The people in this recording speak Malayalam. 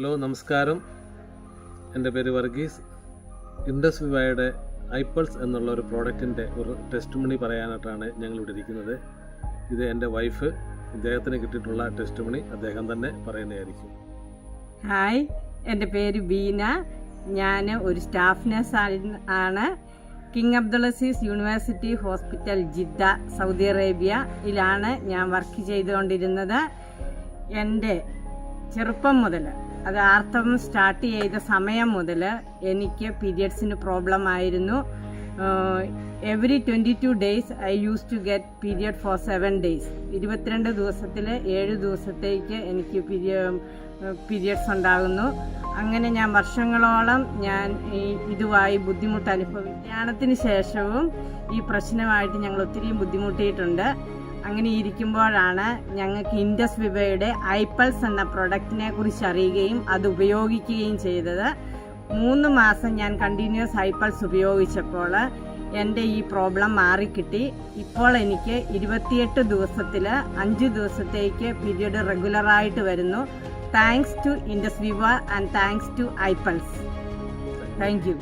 ഹലോ നമസ്കാരം, എൻ്റെ പേര് വർഗീസ്. ഇൻഡസ് വിവയുടെ ഐപ്പൾസ് എന്നുള്ള ഒരു പ്രോഡക്റ്റിൻ്റെ ഒരു ടെസ്റ്റ് മണി പറയാനായിട്ടാണ് ഞങ്ങളിവിടെ ഇരിക്കുന്നത്. ഇത് എൻ്റെ വൈഫ്, ഇദ്ദേഹത്തിന് കിട്ടിയിട്ടുള്ള ടെസ്റ്റ് മണി അദ്ദേഹം തന്നെ പറയുന്നതായിരിക്കും. ഹായ്, എൻ്റെ പേര് ബീന. ഞാൻ ഒരു സ്റ്റാഫ് നഴ്സ് ആണ്. King Abdul Aziz university hospital Jeddah, Saudi അറേബ്യയിലാണ് ഞാൻ വർക്ക് ചെയ്തുകൊണ്ടിരുന്നത്. എൻ്റെ ചെറുപ്പം മുതൽ, അത് ആർത്തവം സ്റ്റാർട്ട് ചെയ്ത സമയം മുതൽ എനിക്ക് പീരിയഡ്സിന് പ്രോബ്ലം ആയിരുന്നു. Every 22 days I use to get period for 7 days. 22 ദിവസത്തിൽ 7 ദിവസത്തേക്ക് എനിക്ക് പീരിയഡ്സ് ഉണ്ടാകുന്നു. അങ്ങനെ ഞാൻ വർഷങ്ങളോളം ഇതുമായി ബുദ്ധിമുട്ട് അനുഭവിക്കും. കല്യാണത്തിന് ശേഷവും ഈ പ്രശ്നമായിട്ട് ഞങ്ങൾ ഒത്തിരി ബുദ്ധിമുട്ടിയിട്ടുണ്ട്. അങ്ങനെ ഇരിക്കുമ്പോഴാണ് ഞങ്ങൾക്ക് ഇൻഡസ് വിവയുടെ ഐപ്പൾസ് എന്ന പ്രൊഡക്റ്റിനെ കുറിച്ച് അറിയുകയും അത് ഉപയോഗിക്കുകയും ചെയ്തത്. 3 മാസം ഞാൻ കണ്ടിന്യൂസ് ഐപ്പൾസ് ഉപയോഗിച്ചപ്പോൾ എൻ്റെ ഈ പ്രോബ്ലം മാറിക്കിട്ടി. ഇപ്പോൾ എനിക്ക് 28 ദിവസത്തിൽ 5 ദിവസത്തേക്ക് പീരിയഡ് റെഗുലറായിട്ട് വരുന്നു. Thanks to Indus Viva and thanks to iPulse. Thank U.